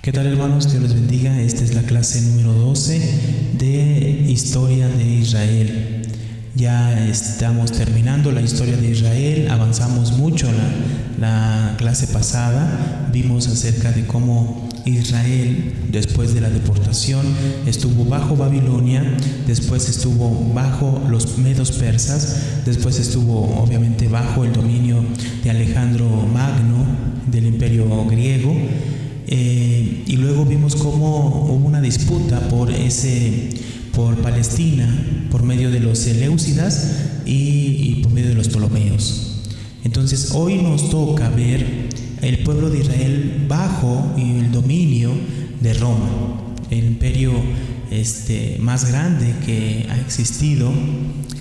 ¿Qué tal, hermanos? Dios les bendiga. Esta es la clase número 12 de Historia de Israel. Ya estamos terminando la historia de Israel, avanzamos mucho la clase pasada, vimos acerca de cómo Israel, después de la deportación, estuvo bajo Babilonia, después estuvo bajo los medos persas, después estuvo obviamente bajo el dominio de Alejandro Magno del Imperio griego. Y luego vimos cómo hubo una disputa por Palestina por medio de los Seleucidas y por medio de los Ptolomeos. Entonces hoy nos toca ver el pueblo de Israel bajo el dominio de Roma, el imperio más grande que ha existido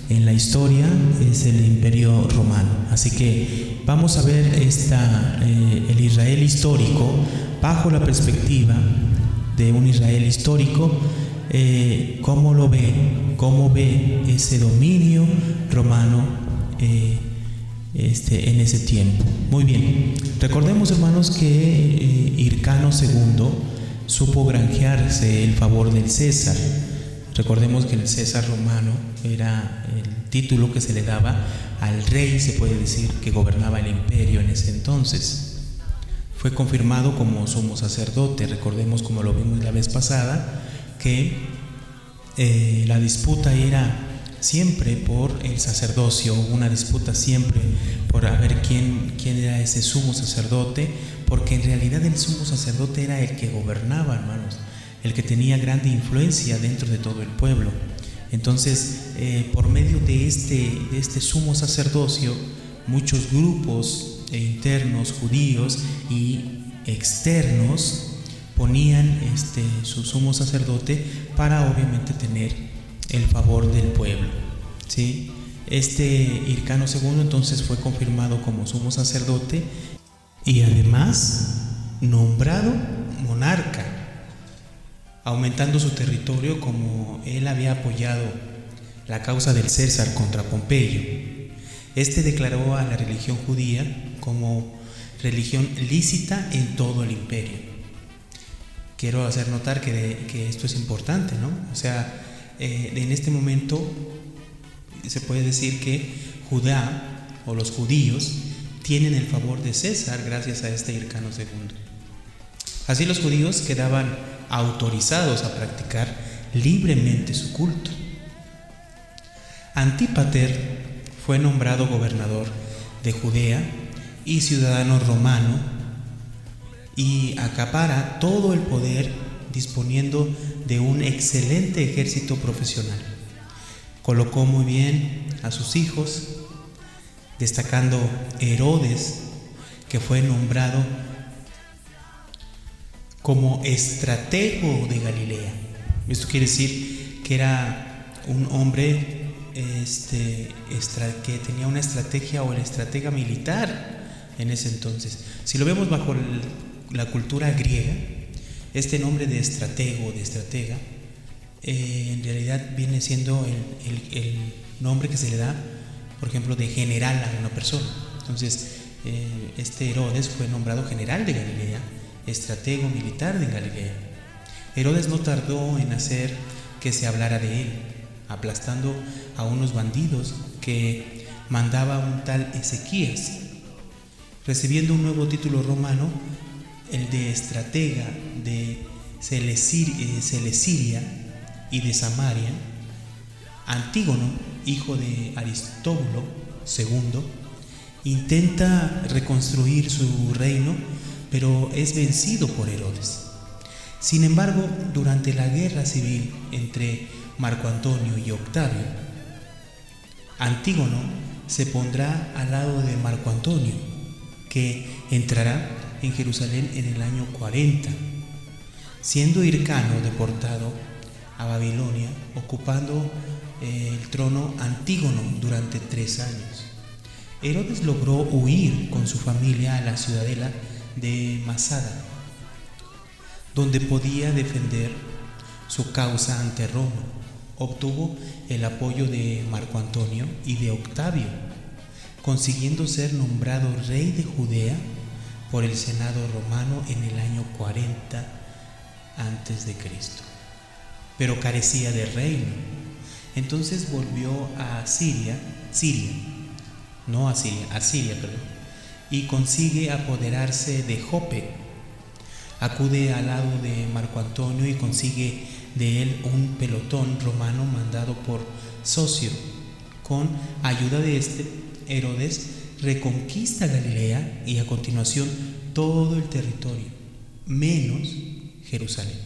en la historia es el imperio romano. Así que vamos a ver el Israel histórico bajo la perspectiva de un Israel histórico. ¿Cómo lo ve? ¿Cómo ve ese dominio romano en ese tiempo? Muy bien, recordemos, hermanos, que Hircano II supo granjearse el favor del César. Recordemos que el César romano era el título que se le daba al rey, se puede decir, que gobernaba el imperio en ese entonces. Fue confirmado como sumo sacerdote. Recordemos, como lo vimos la vez pasada, que la disputa era siempre por el sacerdocio, una disputa siempre por ver quién era ese sumo sacerdote, porque en realidad el sumo sacerdote era el que gobernaba, hermanos, el que tenía grande influencia dentro de todo el pueblo. Entonces, por medio de este sumo sacerdocio, muchos grupos internos judíos y externos ponían su sumo sacerdote para obviamente tener el favor del pueblo, ¿sí? Hircano II entonces fue confirmado como sumo sacerdote y además nombrado monarca, aumentando su territorio como él había apoyado la causa del César contra Pompeyo. Declaró a la religión judía como religión lícita en todo el imperio. Quiero hacer notar que esto es importante, ¿no? O sea, en este momento se puede decir que Judá o los judíos tienen el favor de César gracias a Hircano II. Así los judíos quedaban autorizados a practicar libremente su culto. Antípater fue nombrado gobernador de Judea y ciudadano romano y acapara todo el poder disponiendo de un excelente ejército profesional. Colocó muy bien a sus hijos, destacando Herodes, que fue nombrado como estratego de Galilea. Esto quiere decir que era un hombre que tenía una estrategia o el estratega militar en ese entonces. Si lo vemos bajo la cultura griega, este nombre de estratego, de estratega, en realidad viene siendo el nombre que se le da, por ejemplo, de general a una persona. Entonces, Herodes fue nombrado general de Galilea, estratego militar de Galilea. Herodes no tardó en hacer que se hablara de él, aplastando a unos bandidos que mandaba un tal Ezequías, recibiendo un nuevo título romano, el de estratega de Celesiria y de Samaria. Antígono, hijo de Aristóbulo II, intenta reconstruir su reino, pero es vencido por Herodes. Sin embargo, durante la guerra civil entre Marco Antonio y Octavio, Antígono se pondrá al lado de Marco Antonio, que entrará en Jerusalén en el año 40, siendo Hircano deportado a Babilonia, ocupando el trono Antígono durante 3 años. Herodes logró huir con su familia a la ciudadela de Masada, donde podía defender su causa ante Roma. Obtuvo el apoyo de Marco Antonio y de Octavio, consiguiendo ser nombrado rey de Judea por el Senado romano en el año 40 antes de Cristo, pero carecía de reino. Entonces volvió a Siria, y consigue apoderarse de Jope. Acude al lado de Marco Antonio y consigue de él un pelotón romano mandado por Socio. Con ayuda de Herodes reconquista Galilea y a continuación todo el territorio, menos Jerusalén,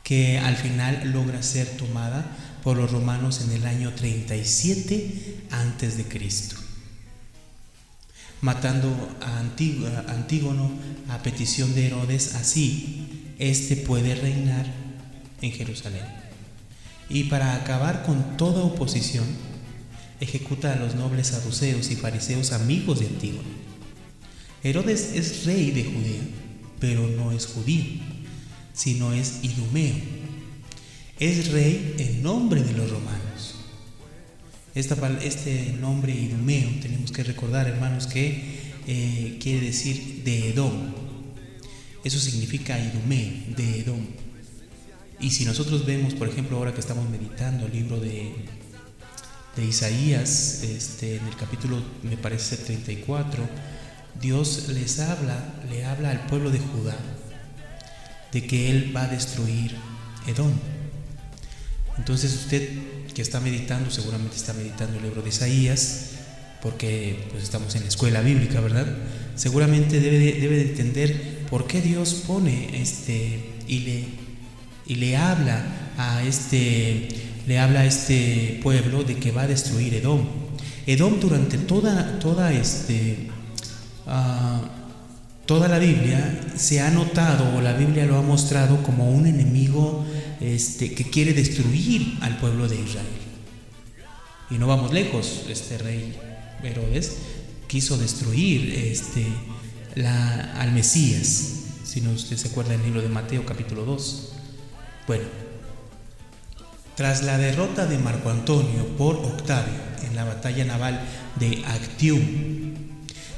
que al final logra ser tomada por los romanos en el año 37 antes de Cristo, matando a Antígono a petición de Herodes. Así éste puede reinar en Jerusalén. Y para acabar con toda oposición, ejecuta a los nobles saduceos y fariseos amigos de Antígono. Herodes es rey de Judea, pero no es judío, sino es idumeo. Es rey en nombre de los romanos. Este nombre idumeo, tenemos que recordar, hermanos, que quiere decir de Edom. Eso significa idumeo, de Edom. Y si nosotros vemos, por ejemplo, ahora que estamos meditando el libro de Isaías, en el capítulo, me parece 34, Dios le habla al pueblo de Judá de que Él va a destruir Edom. Entonces usted que está meditando, seguramente está meditando el libro de Isaías, porque pues estamos en la escuela bíblica, ¿verdad? Seguramente debe de entender por qué Dios pone y le habla a este pueblo de que va a destruir Edom. Edom durante toda la Biblia se ha notado, o la Biblia lo ha mostrado como un enemigo que quiere destruir al pueblo de Israel. Y no vamos lejos, este rey Herodes quiso destruir al Mesías, si no usted se acuerda del libro de Mateo capítulo 2. Bueno, tras la derrota de Marco Antonio por Octavio en la batalla naval de Actium,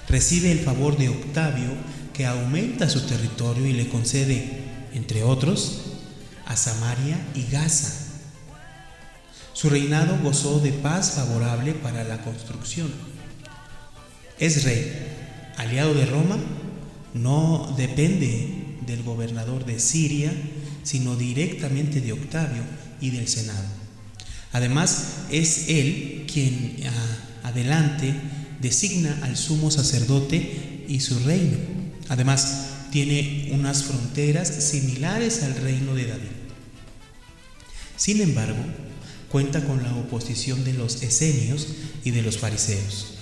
recibe el favor de Octavio, que aumenta su territorio y le concede, entre otros, a Samaria y Gaza. Su reinado gozó de paz favorable para la construcción. Es rey, aliado de Roma, no depende del gobernador de Siria, sino directamente de Octavio y del Senado. Además, es él quien adelante designa al sumo sacerdote y su reino. Además, tiene unas fronteras similares al reino de David. Sin embargo, cuenta con la oposición de los esenios y de los fariseos.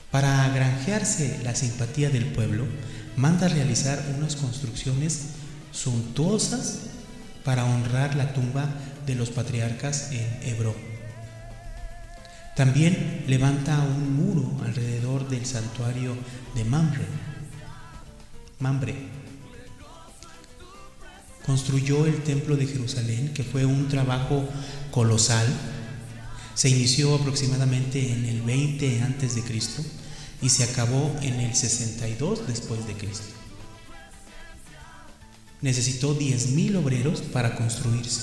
Para granjearse la simpatía del pueblo, manda realizar unas construcciones suntuosas para honrar la tumba de los patriarcas en Hebrón. También levanta un muro alrededor del santuario de Mamre. Construyó el templo de Jerusalén, que fue un trabajo colosal. Se inició aproximadamente en el 20 antes de Cristo y se acabó en el 62 después de Cristo. Necesitó 10,000 obreros para construirse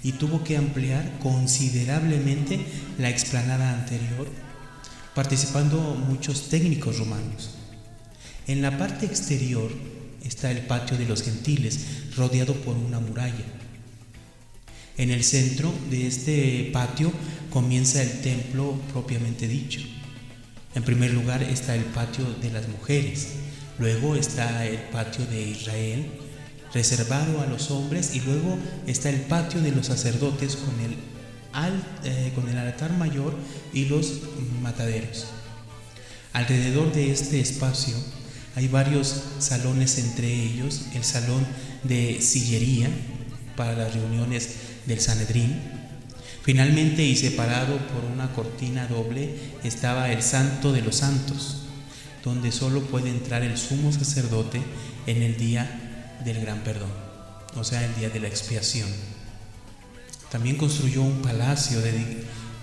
y tuvo que ampliar considerablemente la explanada anterior, participando muchos técnicos romanos. En la parte exterior está el patio de los gentiles, rodeado por una muralla. En el centro de este patio comienza el templo propiamente dicho. En primer lugar está el patio de las mujeres, luego está el patio de Israel, reservado a los hombres, y luego está el patio de los sacerdotes con el altar mayor y los mataderos. Alrededor de este espacio hay varios salones, entre ellos el salón de sillería para las reuniones del Sanedrín. Finalmente, y separado por una cortina doble, estaba el Santo de los Santos, donde solo puede entrar el sumo sacerdote en el día del gran perdón, o sea, el día de la expiación. También construyó un palacio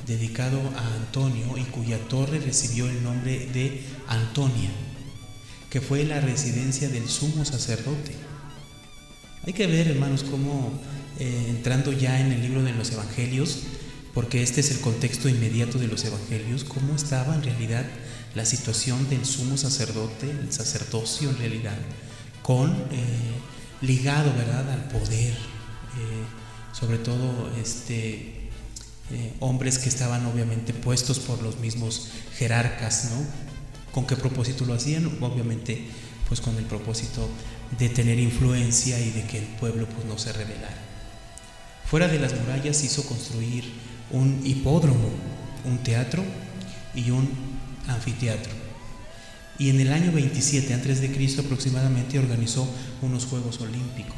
dedicado a Antonio, y cuya torre recibió el nombre de Antonia, que fue la residencia del sumo sacerdote. Hay que ver, hermanos, cómo entrando ya en el libro de los Evangelios, porque este es el contexto inmediato de los Evangelios, cómo estaba en realidad la situación del sumo sacerdote, el sacerdocio en realidad, con ligado, ¿verdad?, al poder, sobre todo hombres que estaban obviamente puestos por los mismos jerarcas, ¿no? ¿Con qué propósito lo hacían? Obviamente pues con el propósito de tener influencia y de que el pueblo pues no se rebelara. Fuera de las murallas hizo construir un hipódromo, un teatro y un anfiteatro. Y en el año 27 a.C. aproximadamente organizó unos Juegos Olímpicos.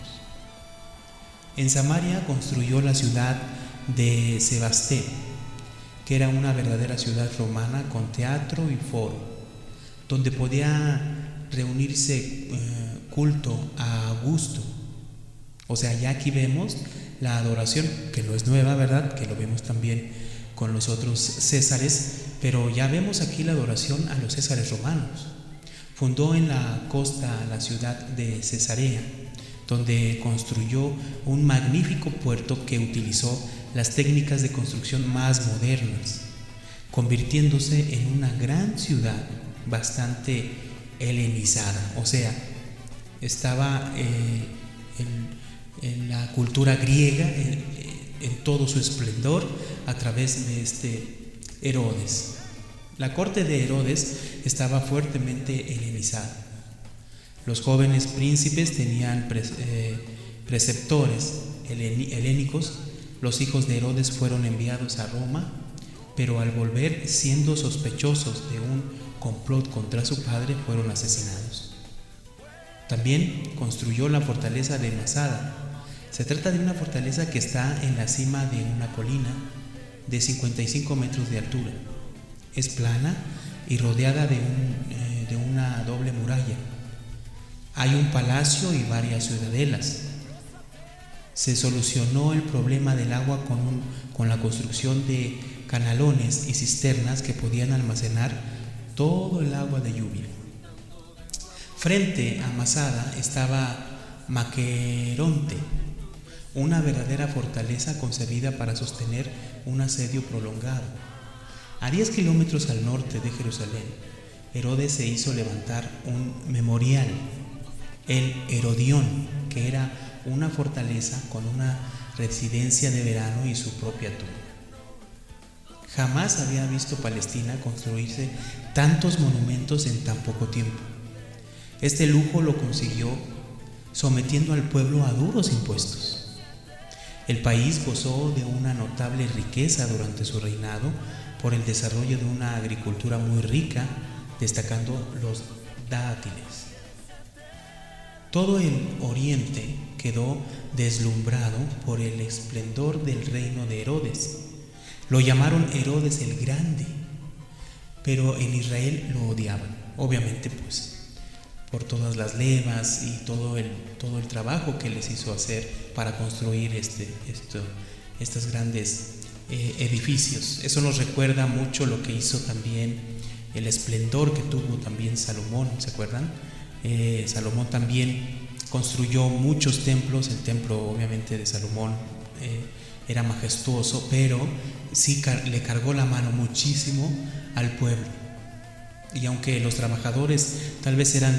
En Samaria construyó la ciudad de Sebasté, que era una verdadera ciudad romana con teatro y foro, donde podía reunirse culto a Augusto. O sea, ya aquí vemos la adoración, que no es nueva, ¿verdad?, que lo vemos también con los otros césares, pero ya vemos aquí la adoración a los césares romanos. Fundó en la costa la ciudad de Cesarea, donde construyó un magnífico puerto que utilizó las técnicas de construcción más modernas, convirtiéndose en una gran ciudad bastante helenizada, o sea, estaba en la cultura griega en todo su esplendor a través de Herodes. La corte de Herodes estaba fuertemente helenizada. Los jóvenes príncipes tenían preceptores helénicos. Los hijos de Herodes fueron enviados a Roma, pero al volver, siendo sospechosos de un complot contra su padre, fueron asesinados. También construyó la fortaleza de Masada. Se trata de una fortaleza que está en la cima de una colina de 55 metros de altura. Es plana y rodeada de una doble muralla. Hay un palacio y varias ciudadelas. Se solucionó el problema del agua con la construcción de canalones y cisternas que podían almacenar todo el agua de lluvia. Frente a Masada estaba Maqueronte, una verdadera fortaleza concebida para sostener un asedio prolongado. A 10 kilómetros al norte de Jerusalén, Herodes se hizo levantar un memorial, el Herodión, que era una fortaleza con una residencia de verano y su propia tumba. Jamás había visto Palestina construirse tantos monumentos en tan poco tiempo. Este lujo lo consiguió sometiendo al pueblo a duros impuestos. El país gozó de una notable riqueza durante su reinado por el desarrollo de una agricultura muy rica, destacando los dátiles. Todo el oriente quedó deslumbrado por el esplendor del reino de Herodes. Lo llamaron Herodes el Grande, pero en Israel lo odiaban, obviamente pues por todas las levas y todo el trabajo que les hizo hacer para construir estos grandes edificios. Eso nos recuerda mucho lo que hizo también, el esplendor que tuvo también Salomón, ¿se acuerdan? Salomón también construyó muchos templos. El templo obviamente de Salomón era majestuoso, pero sí le cargó la mano muchísimo al pueblo. Y aunque los trabajadores tal vez eran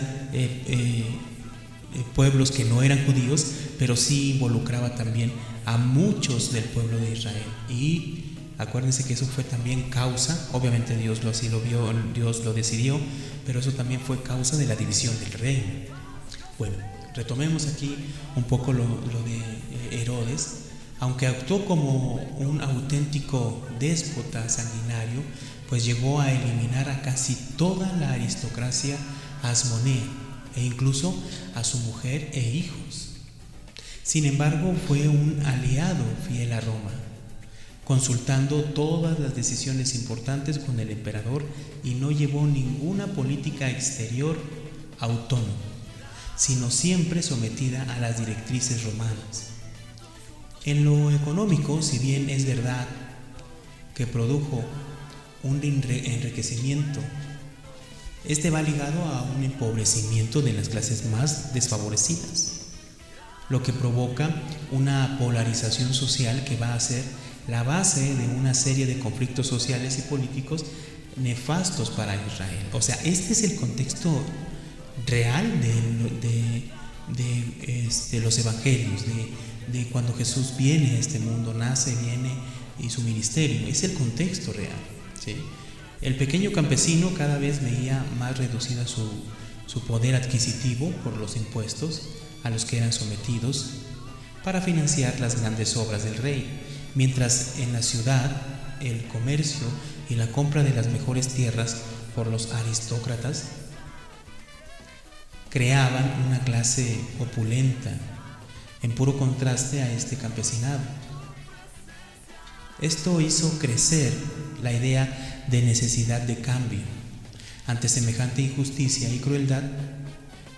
pueblos que no eran judíos, pero sí involucraba también a muchos del pueblo de Israel. Y acuérdense que eso fue también causa, obviamente Dios así lo vio, Dios lo decidió, pero eso también fue causa de la división del reino. Bueno, retomemos aquí un poco lo de Herodes. Aunque actuó como un auténtico déspota sanguinario, pues llegó a eliminar a casi toda la aristocracia asmonea e incluso a su mujer e hijos. Sin embargo, fue un aliado fiel a Roma, consultando todas las decisiones importantes con el emperador, y no llevó ninguna política exterior autónoma, sino siempre sometida a las directrices romanas. En lo económico, si bien es verdad que produjo un enriquecimiento, este va ligado a un empobrecimiento de las clases más desfavorecidas. lo que provoca una polarización social que va a ser la base de una serie de conflictos sociales y políticos nefastos para Israel. O sea, este es el contexto real de los evangelios, de cuando Jesús viene a este mundo, nace, viene, y su ministerio. Es el contexto real, ¿sí? El pequeño campesino cada vez veía más reducida su poder adquisitivo por los impuestos a los que eran sometidos para financiar las grandes obras del rey, mientras en la ciudad el comercio y la compra de las mejores tierras por los aristócratas creaban una clase opulenta, en puro contraste a este campesinado. Esto hizo crecer la idea de necesidad de cambio ante semejante injusticia y crueldad,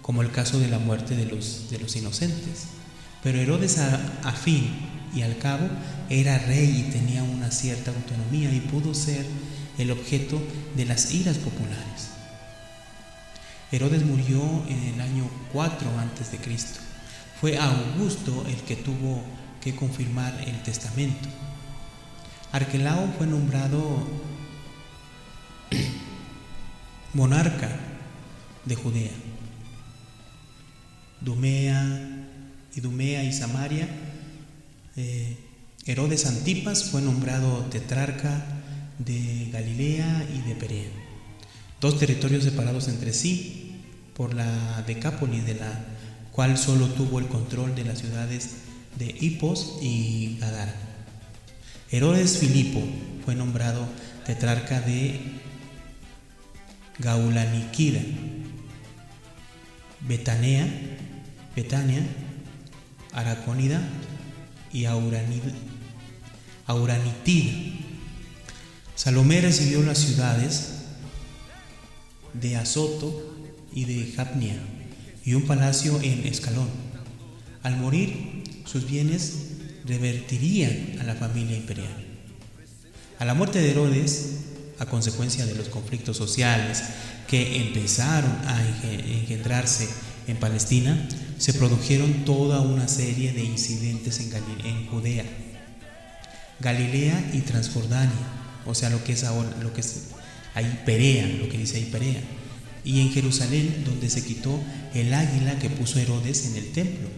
como el caso de la muerte de los inocentes. Pero Herodes, a fin y al cabo, era rey y tenía una cierta autonomía y pudo ser el objeto de las iras populares. Herodes murió en el año 4 a.C. Fue Augusto el que tuvo que confirmar el testamento. Arquelao fue nombrado monarca de Judea. Idumea y Samaria. Herodes Antipas fue nombrado tetrarca de Galilea y de Perea, dos territorios separados entre sí por la Decápolis, de la cual solo tuvo el control de las ciudades de Hipos y Gadara. Herodes Filipo fue nombrado tetrarca de Gaulaniquida, Betania, Aracónida y Auranitida. Salomé recibió las ciudades de Azoto y de Japnia y un palacio en Escalón. Al morir, sus bienes revertirían a la familia imperial. A la muerte de Herodes, a consecuencia de los conflictos sociales que empezaron a engendrarse en Palestina, se produjeron toda una serie de incidentes en Judea, Galilea y Transjordania, o sea, lo que es ahora, lo que es ahí Perea, lo que dice ahí Perea, y en Jerusalén, donde se quitó el águila que puso Herodes en el templo.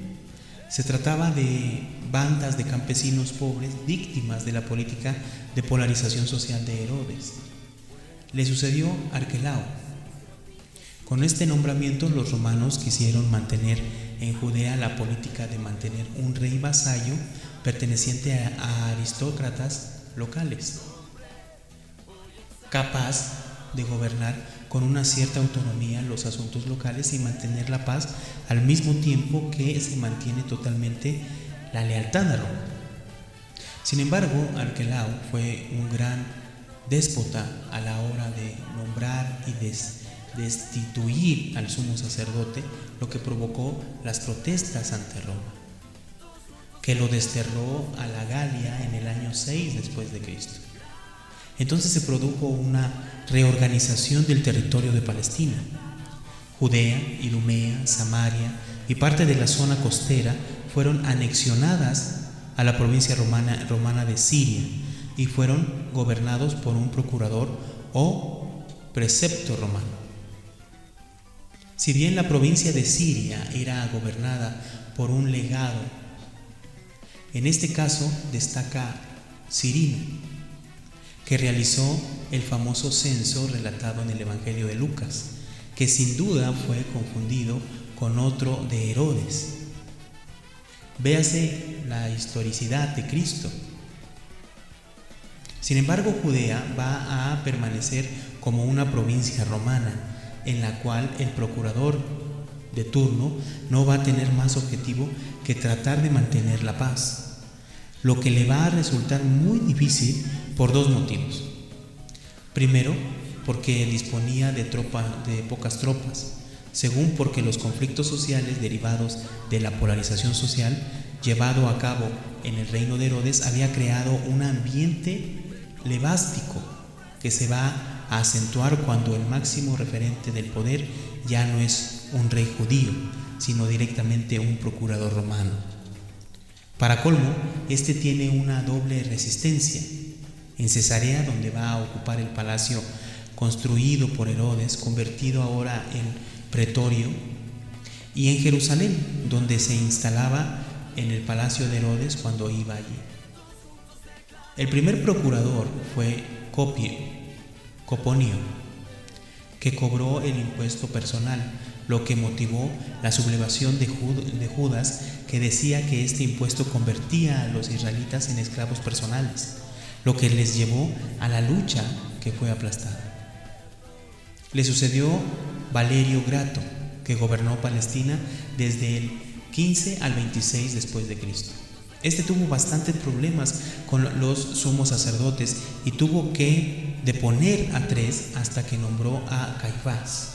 Se trataba de bandas de campesinos pobres víctimas de la política de polarización social de Herodes. Le sucedió Arquelao. Con este nombramiento, los romanos quisieron mantener en Judea la política de mantener un rey vasallo perteneciente a aristócratas locales, capaz de gobernar con una cierta autonomía los asuntos locales y mantener la paz al mismo tiempo que se mantiene totalmente la lealtad a Roma. Sin embargo, Arquelao fue un gran déspota a la hora de nombrar y destituir al sumo sacerdote, lo que provocó las protestas ante Roma, que lo desterró a la Galia en el año 6 después de Cristo. Entonces se produjo una reorganización del territorio de Palestina. Judea, Idumea, Samaria y parte de la zona costera fueron anexionadas a la provincia romana de Siria y fueron gobernados por un procurador o precepto romano. Si bien la provincia de Siria era gobernada por un legado, en este caso destaca Cirino, que realizó el famoso censo relatado en el Evangelio de Lucas, que sin duda fue confundido con otro de Herodes. Véase la historicidad de Cristo. Sin embargo, Judea va a permanecer como una provincia romana, en la cual el procurador de turno no va a tener más objetivo que tratar de mantener la paz, lo que le va a resultar muy difícil por dos motivos. Primero, porque disponía de pocas tropas. Segundo, porque los conflictos sociales derivados de la polarización social llevado a cabo en el reino de Herodes había creado un ambiente levástico que se va a acentuar cuando el máximo referente del poder ya no es un rey judío, sino directamente un procurador romano. Para colmo, este tiene una doble resistencia. En Cesarea, donde va a ocupar el palacio construido por Herodes, convertido ahora en pretorio, y en Jerusalén, donde se instalaba en el palacio de Herodes cuando iba allí. El primer procurador fue Coponio, que cobró el impuesto personal, lo que motivó la sublevación de Judas, que decía que este impuesto convertía a los israelitas en esclavos personales, lo que les llevó a la lucha que fue aplastada. Le sucedió Valerio Grato, que gobernó Palestina desde el 15 al 26 después de Cristo. Este tuvo bastantes problemas con los sumos sacerdotes y tuvo que deponer a 3 hasta que nombró a Caifás.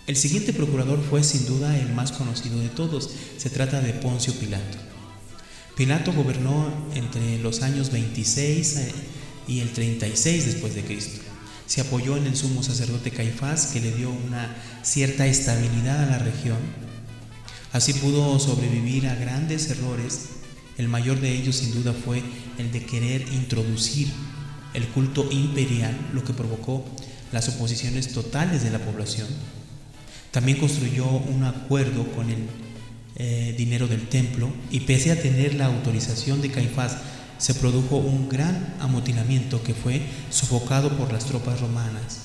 El siguiente procurador fue sin duda el más conocido de todos. Se trata de Poncio Pilato. Pilato gobernó entre los años 26 y el 36 después de Cristo. Se apoyó en el sumo sacerdote Caifás, que le dio una cierta estabilidad a la región. Así pudo sobrevivir a grandes errores. El mayor de ellos sin duda fue el de querer introducir el culto imperial, lo que provocó las oposiciones totales de la población. También construyó un acuerdo con el dinero del templo, y pese a tener la autorización de Caifás, se produjo un gran amotinamiento que fue sofocado por las tropas romanas,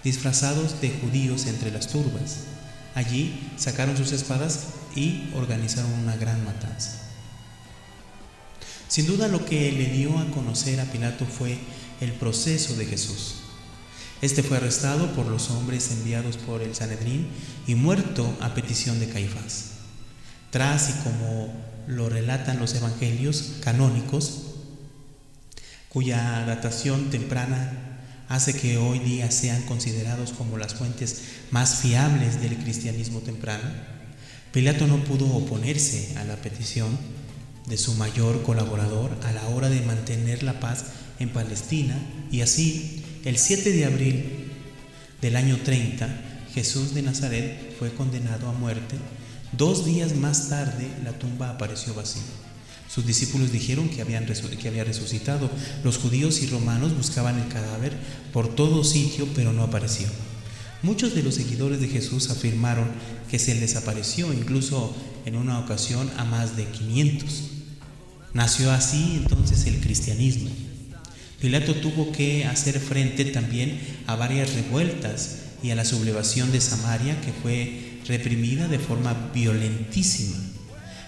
disfrazados de judíos entre las turbas. Allí sacaron sus espadas y organizaron una gran matanza. Sin duda, lo que le dio a conocer a Pilato fue el proceso de Jesús. Este fue arrestado por los hombres enviados por el Sanedrín y muerto a petición de Caifás. Tras, y como lo relatan los evangelios canónicos, cuya datación temprana hace que hoy día sean considerados como las fuentes más fiables del cristianismo temprano, Pilato no pudo oponerse a la petición de su mayor colaborador a la hora de mantener la paz en Palestina, y así, el 7 de abril del año 30, Jesús de Nazaret fue condenado a muerte. 2 días más tarde, la tumba apareció vacía. Sus discípulos dijeron que había resucitado. Los judíos y romanos buscaban el cadáver por todo sitio, pero no apareció. Muchos de los seguidores de Jesús afirmaron que se les apareció, incluso en una ocasión a más de 500. Nació así entonces el cristianismo. Pilato tuvo que hacer frente también a varias revueltas y a la sublevación de Samaria, que fue reprimida de forma violentísima,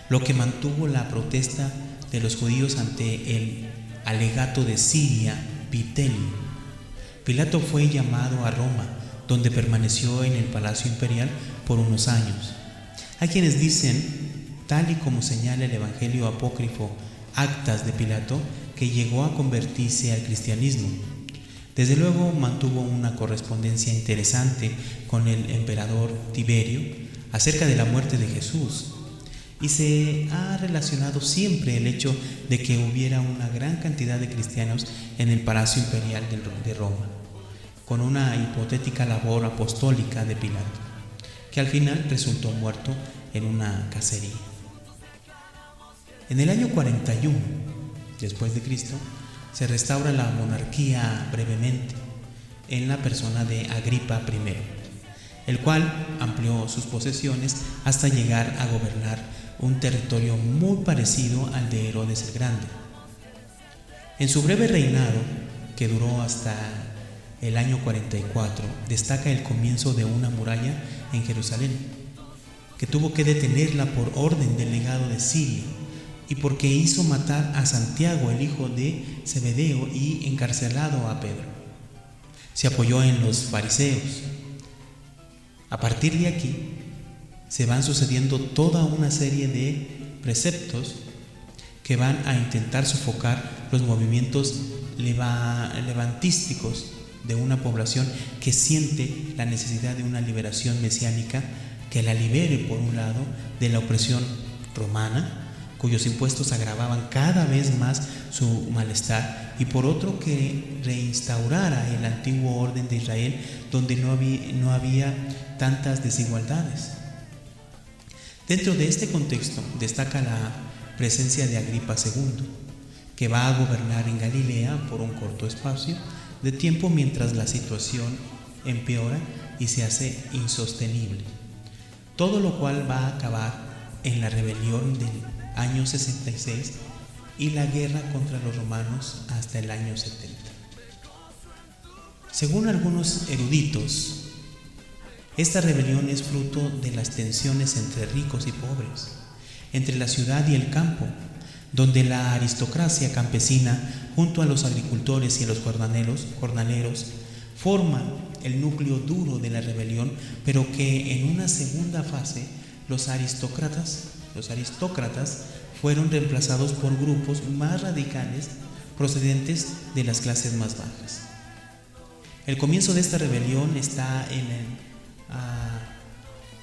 lo que mantuvo la protesta de los judíos ante el alegato de Siria Vitelio. Pilato fue llamado a Roma, donde permaneció en el palacio imperial por unos años. Hay quienes dicen, tal y como señala el evangelio apócrifo Actas de Pilato, que llegó a convertirse al cristianismo. Desde luego mantuvo una correspondencia interesante con el emperador Tiberio acerca de la muerte de Jesús, y se ha relacionado siempre el hecho de que hubiera una gran cantidad de cristianos en el palacio imperial de Roma, con una hipotética labor apostólica de Pilato, que al final resultó muerto en una cacería. En el año 41 después de Cristo, se restaura la monarquía brevemente en la persona de Agripa I, el cual amplió sus posesiones hasta llegar a gobernar un territorio muy parecido al de Herodes el Grande. En su breve reinado, que duró hasta el año 44, destaca el comienzo de una muralla en Jerusalén, que tuvo que detenerla por orden del legado de Siria, y porque hizo matar a Santiago, el hijo de Zebedeo, y encarcelado a Pedro. Se apoyó en los fariseos. A partir de aquí, se van sucediendo toda una serie de preceptos que van a intentar sofocar los movimientos levantísticos de una población que siente la necesidad de una liberación mesiánica que la libere, por un lado, de la opresión romana, cuyos impuestos agravaban cada vez más su malestar, y por otro, que reinstaurara el antiguo orden de Israel, donde no había tantas desigualdades. Dentro de este contexto destaca la presencia de Agripa II, que va a gobernar en Galilea por un corto espacio de tiempo mientras la situación empeora y se hace insostenible, todo lo cual va a acabar en la rebelión del año 66 y la guerra contra los romanos hasta el año 70. Según algunos eruditos, esta rebelión es fruto de las tensiones entre ricos y pobres, entre la ciudad y el campo, donde la aristocracia campesina junto a los agricultores y a los jornaleros forman el núcleo duro de la rebelión, pero que en una segunda fase los aristócratas fueron reemplazados por grupos más radicales procedentes de las clases más bajas. El comienzo de esta rebelión está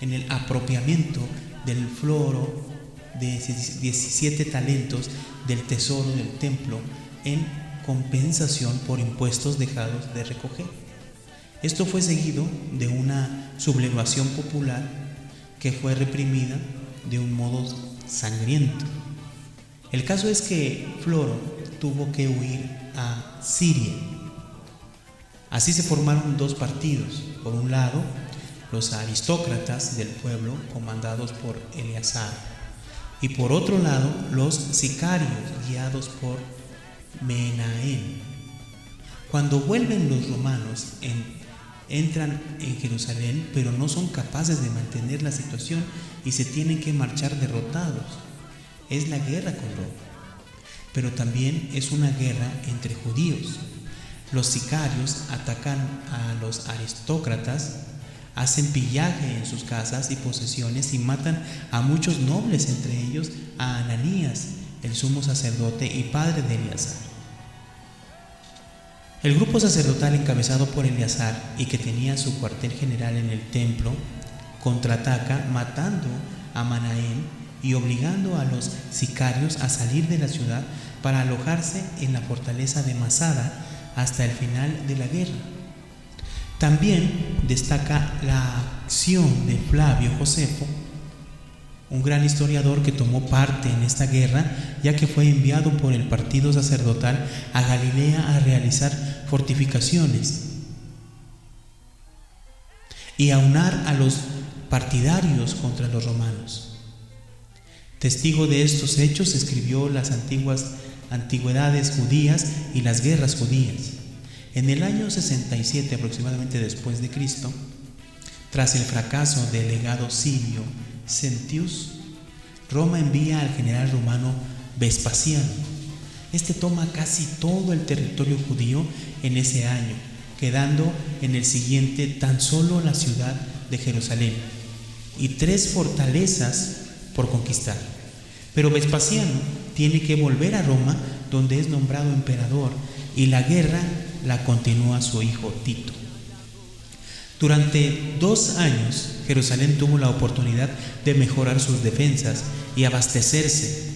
en el apropiamiento del floro de 17 talentos del tesoro del templo en compensación por impuestos dejados de recoger. Esto fue seguido de una sublevación popular que fue reprimida de un modo sangriento. El caso es que Floro tuvo que huir a Siria. Así se formaron dos partidos. Por un lado, los aristócratas del pueblo, comandados por Eleazar, y por otro lado, los sicarios, guiados por Menahem. Cuando vuelven los romanos, entran en Jerusalén, pero no son capaces de mantener la situación y se tienen que marchar derrotados. Es la guerra con Roma, pero también es una guerra entre judíos. Los sicarios atacan a los aristócratas, hacen pillaje en sus casas y posesiones y matan a muchos nobles, entre ellos a Ananías, el sumo sacerdote y padre de Eleazar. El grupo sacerdotal encabezado por Eleazar y que tenía su cuartel general en el templo contraataca matando a Menahem y obligando a los sicarios a salir de la ciudad para alojarse en la fortaleza de Masada hasta el final de la guerra. También destaca la acción de Flavio Josefo, un gran historiador que tomó parte en esta guerra, ya que fue enviado por el partido sacerdotal a Galilea a realizar fortificaciones y aunar a los partidarios contra los romanos. Testigo de estos hechos, escribió las antigüedades judías y las guerras judías. En el año 67 aproximadamente después de Cristo, tras el fracaso del legado sirio Sentius, Roma envía al general romano Vespasiano. Este toma casi todo el territorio judío en ese año, quedando en el siguiente tan solo la ciudad de Jerusalén y 3 fortalezas por conquistar. Pero Vespasiano tiene que volver a Roma, donde es nombrado emperador, y la guerra la continúa su hijo Tito. Durante 2 años, Jerusalén tuvo la oportunidad de mejorar sus defensas y abastecerse,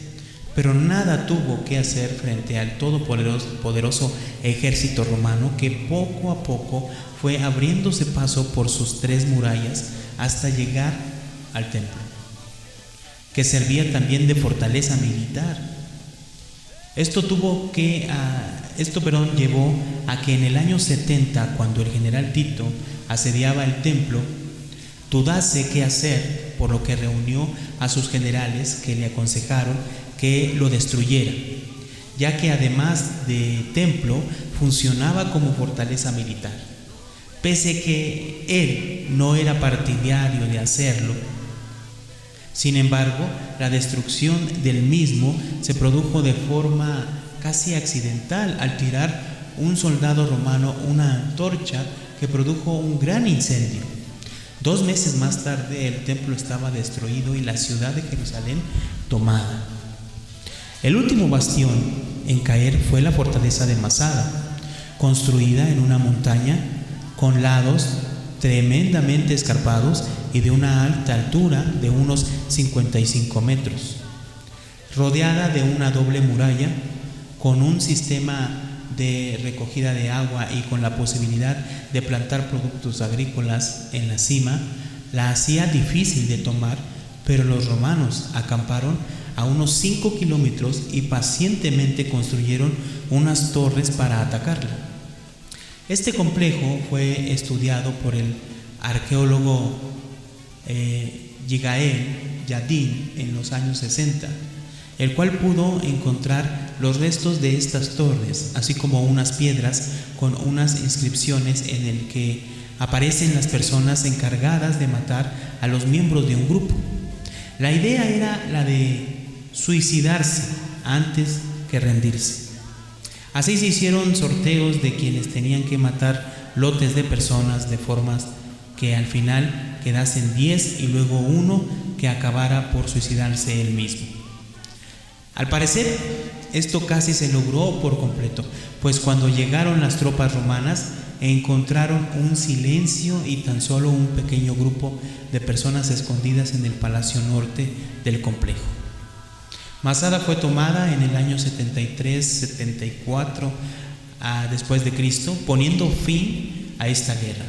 pero nada tuvo que hacer frente al todopoderoso ejército romano que poco a poco fue abriéndose paso por sus 3 murallas hasta llegar al templo, que servía también de fortaleza militar. Esto llevó a que en el año 70, cuando el general Tito asediaba el templo, dudase qué hacer, por lo que reunió a sus generales que le aconsejaron que lo destruyera, ya que además de templo funcionaba como fortaleza militar. Pese que él no era partidario de hacerlo, sin embargo, la destrucción del mismo se produjo de forma casi accidental al tirar un soldado romano una antorcha que produjo un gran incendio. 2 meses más tarde el templo estaba destruido y la ciudad de Jerusalén tomada. El último bastión en caer fue la fortaleza de Masada, construida en una montaña con lados tremendamente escarpados y de una alta altura de unos 55 metros, rodeada de una doble muralla con un sistema de recogida de agua y con la posibilidad de plantar productos agrícolas en la cima. La hacía difícil de tomar, pero los romanos acamparon a unos 5 kilómetros y pacientemente construyeron unas torres para atacarla. Este complejo fue estudiado por el arqueólogo Yigael Yadin en los años 60, el cual pudo encontrar los restos de estas torres, así como unas piedras con unas inscripciones en el que aparecen las personas encargadas de matar a los miembros de un grupo. La idea era la de suicidarse antes que rendirse. Así se hicieron sorteos de quienes tenían que matar lotes de personas de formas que al final quedasen 10 y luego uno que acabara por suicidarse él mismo. Al parecer, esto casi se logró por completo, pues cuando llegaron las tropas romanas encontraron un silencio y tan solo un pequeño grupo de personas escondidas en el palacio norte del complejo. Masada fue tomada en el año 73-74 después de Cristo, poniendo fin a esta guerra,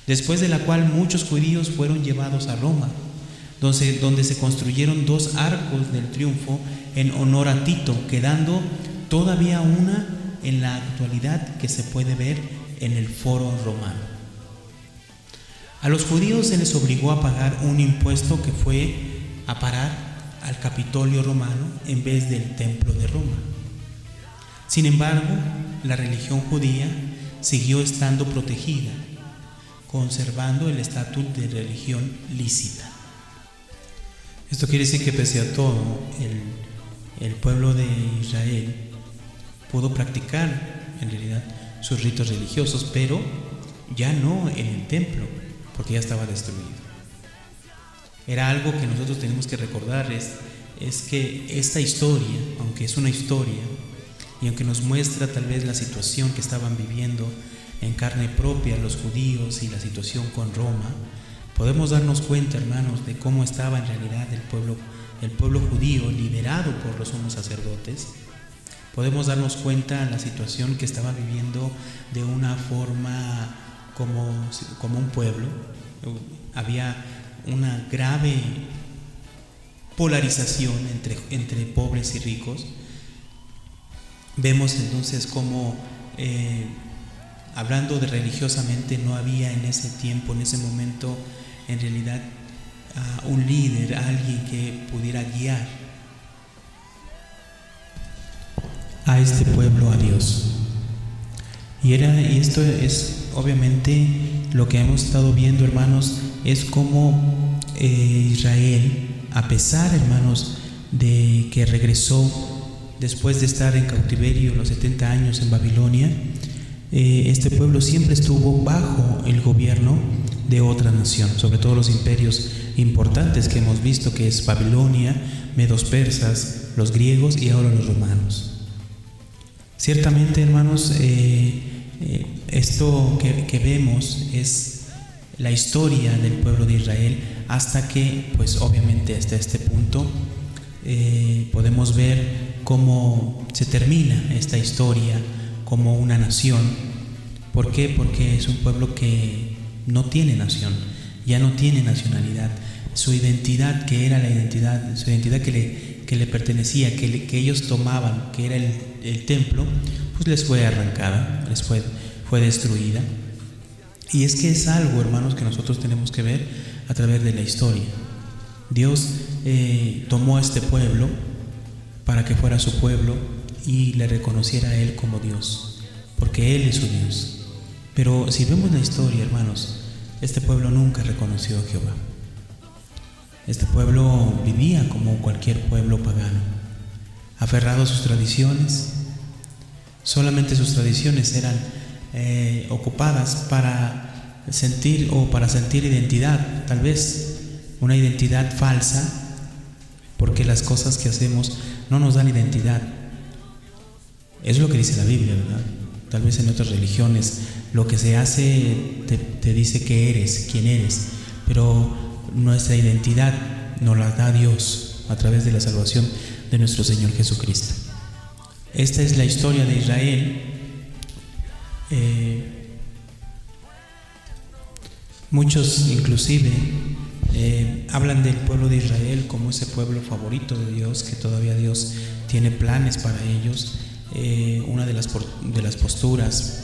después de la cual muchos judíos fueron llevados a Roma, donde se construyeron 2 arcos del triunfo en honor a Tito, quedando todavía una en la actualidad que se puede ver en el foro romano. A los judíos se les obligó a pagar un impuesto que fue a parar al Capitolio romano en vez del templo de Roma. Sin embargo, la religión judía siguió estando protegida, conservando el estatus de religión lícita. Esto quiere decir que pese a todo, el pueblo de Israel pudo practicar en realidad sus ritos religiosos, pero ya no en el templo, porque ya estaba destruido. Era algo que nosotros tenemos que recordar, es que esta historia, aunque es una historia, y aunque nos muestra tal vez la situación que estaban viviendo en carne propia los judíos y la situación con Roma, podemos darnos cuenta, hermanos, de cómo estaba en realidad el pueblo judío liderado por los sumos sacerdotes. Podemos darnos cuenta de la situación que estaba viviendo de una forma como un pueblo. Había una grave polarización entre pobres y ricos. Vemos entonces cómo, hablando de religiosamente, no había en ese tiempo, en ese momento, en realidad, un líder, alguien que pudiera guiar a este pueblo a Dios. Y esto es obviamente lo que hemos estado viendo, hermanos, es como Israel, a pesar, hermanos, de que regresó después de estar en cautiverio los 70 años en Babilonia, este pueblo siempre estuvo bajo el gobierno de otra nación, sobre todo los imperios importantes que hemos visto, que es Babilonia, medos persas, los griegos y ahora los romanos. Ciertamente, hermanos, esto que vemos es la historia del pueblo de Israel hasta que, pues obviamente hasta este punto, podemos ver cómo se termina esta historia como una nación. ¿Por qué? Porque es un pueblo que no tiene nación, ya no tiene nacionalidad. Su identidad, que era su identidad que le pertenecía, que ellos tomaban, que era el templo, pues les fue arrancada, fue destruida. Y es que es algo, hermanos, que nosotros tenemos que ver a través de la historia. Dios tomó a este pueblo para que fuera su pueblo y le reconociera a Él como Dios, porque Él es su Dios. Pero si vemos la historia, hermanos, este pueblo nunca reconoció a Jehová. Este pueblo vivía como cualquier pueblo pagano, aferrado a sus tradiciones. Solamente sus tradiciones eran ocupadas para sentir identidad, tal vez una identidad falsa, porque las cosas que hacemos no nos dan identidad. Es lo que dice la Biblia, ¿verdad? Tal vez en otras religiones lo que se hace te dice que eres, quién eres, pero nuestra identidad nos la da Dios a través de la salvación de nuestro Señor Jesucristo. Esta es la historia de Israel. Muchos inclusive Hablan del pueblo de Israel como ese pueblo favorito de Dios, que todavía Dios tiene planes para ellos. Una de las posturas,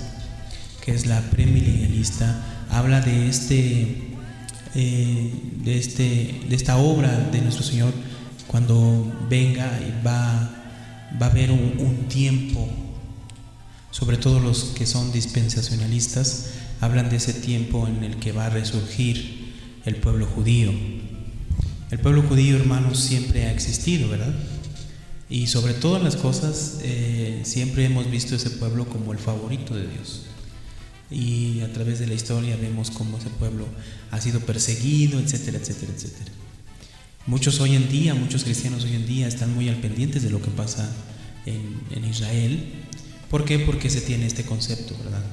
que es la premilenialista, habla de esta obra de nuestro Señor cuando venga, y va a haber un tiempo. Sobre todo los que son dispensacionalistas hablan de ese tiempo en el que va a resurgir el pueblo judío. El pueblo judío, hermanos, siempre ha existido, ¿verdad? Y sobre todas las cosas, siempre hemos visto ese pueblo como el favorito de Dios. Y a través de la historia vemos cómo ese pueblo ha sido perseguido, etcétera, etcétera, etcétera. Muchos cristianos hoy en día están muy al pendientes de lo que pasa en Israel. ¿Por qué? Porque se tiene este concepto, ¿verdad?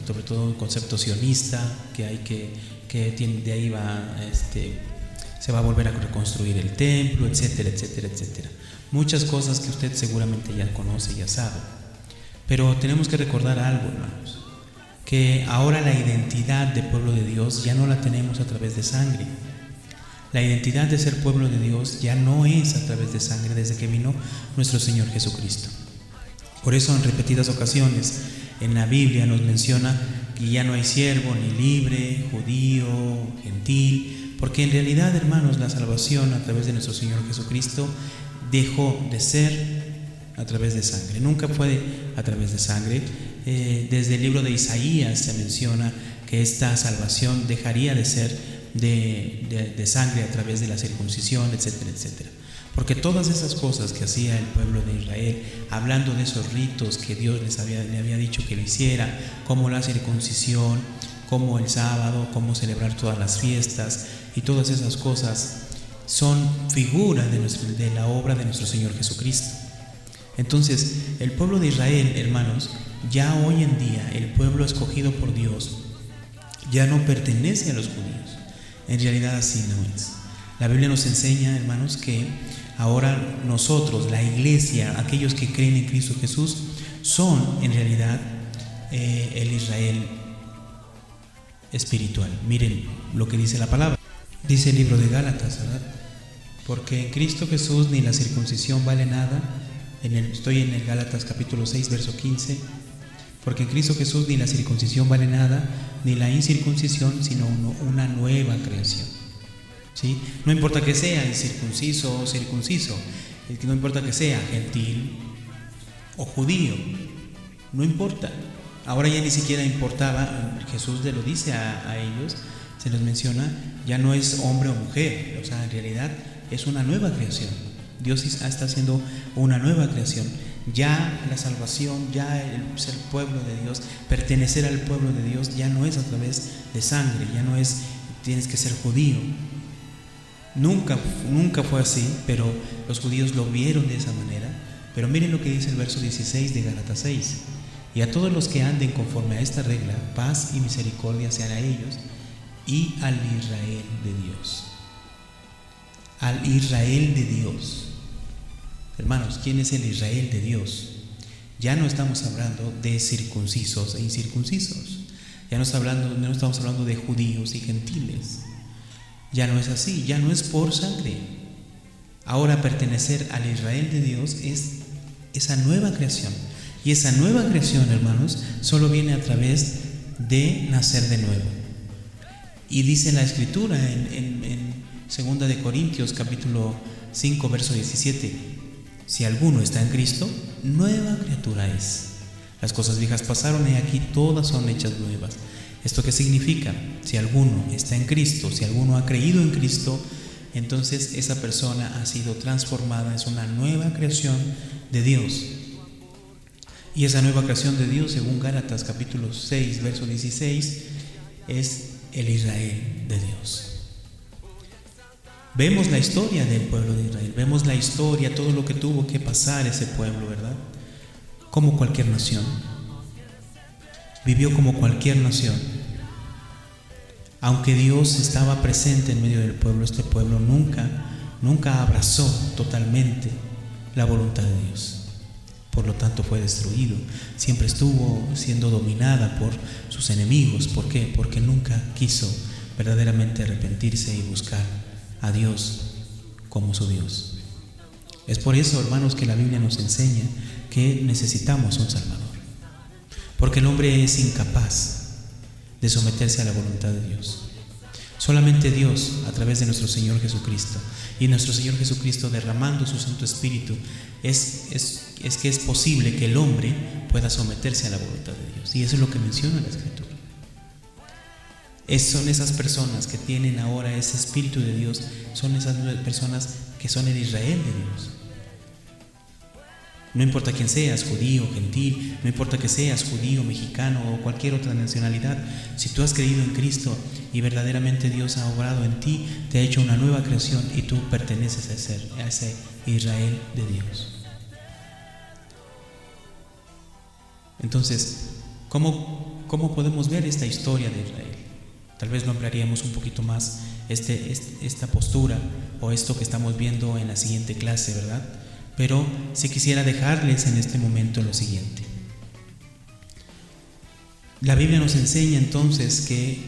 Sobre todo el concepto sionista, de ahí se va a volver a reconstruir el templo, etcétera, etcétera, etcétera. Muchas cosas que usted seguramente ya conoce, ya sabe. Pero tenemos que recordar algo, hermanos, que ahora la identidad de pueblo de Dios ya no la tenemos a través de sangre. La identidad de ser pueblo de Dios ya no es a través de sangre desde que vino nuestro Señor Jesucristo. Por eso en repetidas ocasiones en la Biblia nos menciona que ya no hay siervo ni libre, judío, gentil, porque en realidad, hermanos, la salvación a través de nuestro Señor Jesucristo dejó de ser a través de sangre. Nunca fue a través de sangre. Desde el libro de Isaías se menciona que esta salvación dejaría de ser de sangre a través de la circuncisión, etcétera, etcétera. Porque todas esas cosas que hacía el pueblo de Israel, hablando de esos ritos que Dios le había dicho que lo hiciera, como la circuncisión, como el sábado, como celebrar todas las fiestas, y todas esas cosas son figuras de la obra de nuestro Señor Jesucristo. Entonces, el pueblo de Israel, hermanos, ya hoy en día, el pueblo escogido por Dios, ya no pertenece a los judíos. En realidad así no es. La Biblia nos enseña, hermanos, que ahora nosotros, la iglesia, aquellos que creen en Cristo Jesús, son en realidad el Israel espiritual. Miren lo que dice la palabra. Dice el libro de Gálatas, ¿verdad? Porque en Cristo Jesús ni la circuncisión vale nada. Estoy en el Gálatas capítulo 6, verso 15. Porque en Cristo Jesús ni la circuncisión vale nada, ni la incircuncisión, sino una nueva creación. ¿Sí? No importa que sea incircunciso o circunciso, no importa que sea gentil o judío, no importa. Ahora ya ni siquiera importaba, Jesús le lo dice a ellos, se les menciona, ya no es hombre o mujer, o sea, en realidad es una nueva creación. Dios está haciendo una nueva creación. Ya la salvación, ya el ser pueblo de Dios, pertenecer al pueblo de Dios, ya no es a través de sangre, ya no es tienes que ser judío. Nunca fue así, pero los judíos lo vieron de esa manera. Pero miren lo que dice el verso 16 de Gálatas 6. Y a todos los que anden conforme a esta regla, paz y misericordia sean a ellos y al Israel de Dios. Al Israel de Dios. Hermanos, ¿quién es el Israel de Dios? Ya no estamos hablando de circuncisos e incircuncisos. Ya no estamos hablando de judíos y gentiles. Ya no es así, ya no es por sangre. Ahora pertenecer al Israel de Dios es esa nueva creación. Y esa nueva creación, hermanos, solo viene a través de nacer de nuevo. Y dice la Escritura en 2 de Corintios capítulo 5, verso 17: si alguno está en Cristo, nueva criatura es. Las cosas viejas pasaron y aquí todas son hechas nuevas. ¿Esto qué significa? Si alguno está en Cristo, si alguno ha creído en Cristo, entonces esa persona ha sido transformada, es una nueva creación de Dios. Y esa nueva creación de Dios, según Gálatas capítulo 6, verso 16, es el Israel de Dios. Vemos la historia del pueblo de Israel, vemos la historia, todo lo que tuvo que pasar ese pueblo, ¿verdad? Como cualquier nación. Vivió como cualquier nación. Aunque Dios estaba presente en medio del pueblo, este pueblo nunca abrazó totalmente la voluntad de Dios. Por lo tanto fue destruido. Siempre estuvo siendo dominada por sus enemigos. ¿Por qué? Porque nunca quiso verdaderamente arrepentirse y buscar a Dios como su Dios. Es por eso, hermanos, que la Biblia nos enseña que necesitamos un Salvador, porque el hombre es incapaz de someterse a la voluntad de Dios. Solamente Dios, a través de nuestro Señor Jesucristo, y nuestro Señor Jesucristo derramando su Santo Espíritu, es que es posible que el hombre pueda someterse a la voluntad de Dios. Y eso es lo que menciona la Escritura. Son esas personas que tienen ahora ese Espíritu de Dios, son esas personas que son el Israel de Dios. No importa quién seas, judío, gentil, no importa que seas judío, mexicano o cualquier otra nacionalidad, si tú has creído en Cristo y verdaderamente Dios ha obrado en ti, te ha hecho una nueva creación y tú perteneces a ese Israel de Dios. Entonces, ¿cómo podemos ver esta historia de Israel? Tal vez lo ampliaríamos un poquito más esta postura o esto que estamos viendo en la siguiente clase, ¿verdad? Pero sí quisiera dejarles en este momento lo siguiente. La Biblia nos enseña entonces que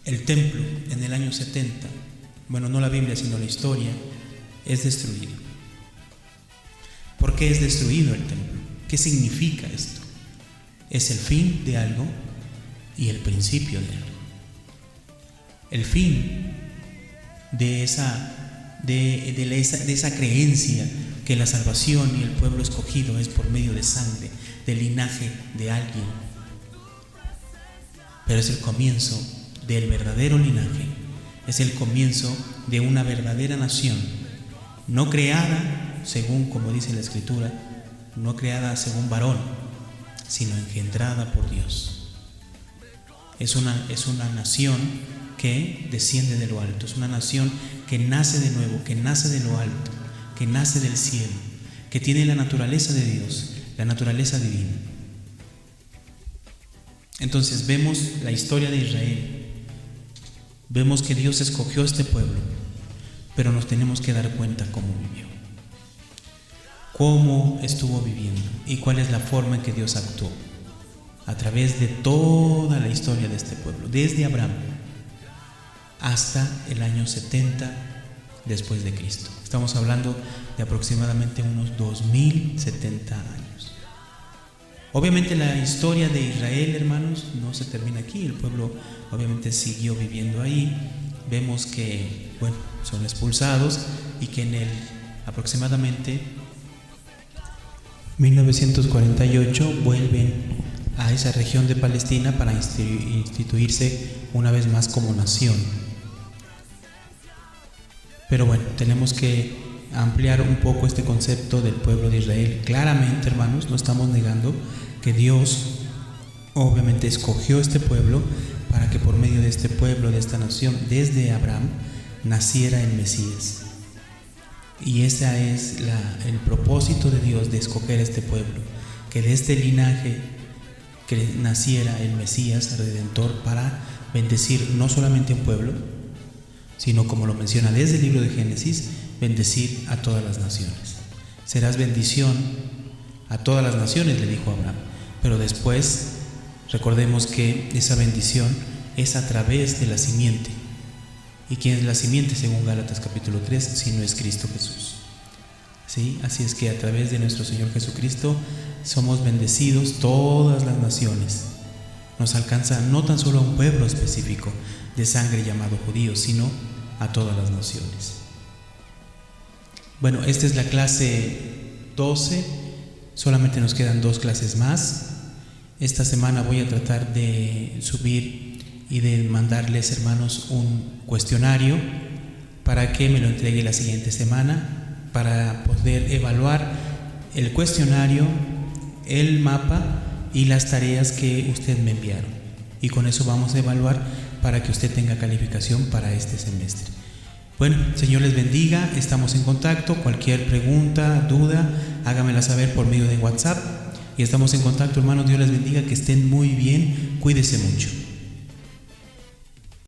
el templo en el año 70, bueno, no la Biblia sino la historia, es destruido. ¿Por qué es destruido el templo? ¿Qué significa esto? Es el fin de algo y el principio de algo. El fin de esa creencia que la salvación y el pueblo escogido es por medio de sangre, del linaje de alguien. Pero es el comienzo del verdadero linaje, es el comienzo de una verdadera nación, no creada según, como dice la Escritura, no creada según varón, sino engendrada por Dios. Es una nación que desciende de lo alto, es una nación que nace de nuevo, que nace de lo alto, que nace del cielo, que tiene la naturaleza de Dios, la naturaleza divina. Entonces vemos la historia de Israel, vemos que Dios escogió a este pueblo, pero nos tenemos que dar cuenta cómo vivió, cómo estuvo viviendo y cuál es la forma en que Dios actuó a través de toda la historia de este pueblo, desde Abraham hasta el año 70 después de Cristo. Estamos hablando de aproximadamente unos 2070 años. Obviamente la historia de Israel, hermanos, no se termina aquí. El pueblo obviamente siguió viviendo ahí. Vemos que, son expulsados y que en el aproximadamente 1948 vuelven a esa región de Palestina para instituirse una vez más como nación. Pero tenemos que ampliar un poco este concepto del pueblo de Israel. Claramente, hermanos, no estamos negando que Dios obviamente escogió este pueblo para que por medio de este pueblo, de esta nación, desde Abraham, naciera el Mesías. Y ese es el propósito de Dios de escoger este pueblo, que de este linaje que naciera el Mesías, el Redentor, para bendecir no solamente a un pueblo, sino, como lo menciona desde el libro de Génesis, bendecir a todas las naciones. Serás bendición a todas las naciones, le dijo Abraham. Pero después, recordemos que esa bendición es a través de la simiente. ¿Y quién es la simiente según Gálatas capítulo 3? Si no es Cristo Jesús. ¿Sí? Así es que a través de nuestro Señor Jesucristo somos bendecidos todas las naciones. Nos alcanza no tan solo a un pueblo específico de sangre llamado judíos, sino a todas las naciones. Esta es la clase 12, solamente nos quedan 2 clases más. Esta semana voy a tratar de subir y de mandarles, hermanos, un cuestionario para que me lo entregue la siguiente semana, para poder evaluar el cuestionario, el mapa y las tareas que usted me enviaron. Y con eso vamos a evaluar para que usted tenga calificación para este semestre. Señor les bendiga, estamos en contacto. Cualquier pregunta, duda, hágamela saber por medio de WhatsApp. Y estamos en contacto, hermanos. Dios les bendiga, que estén muy bien, cuídese mucho.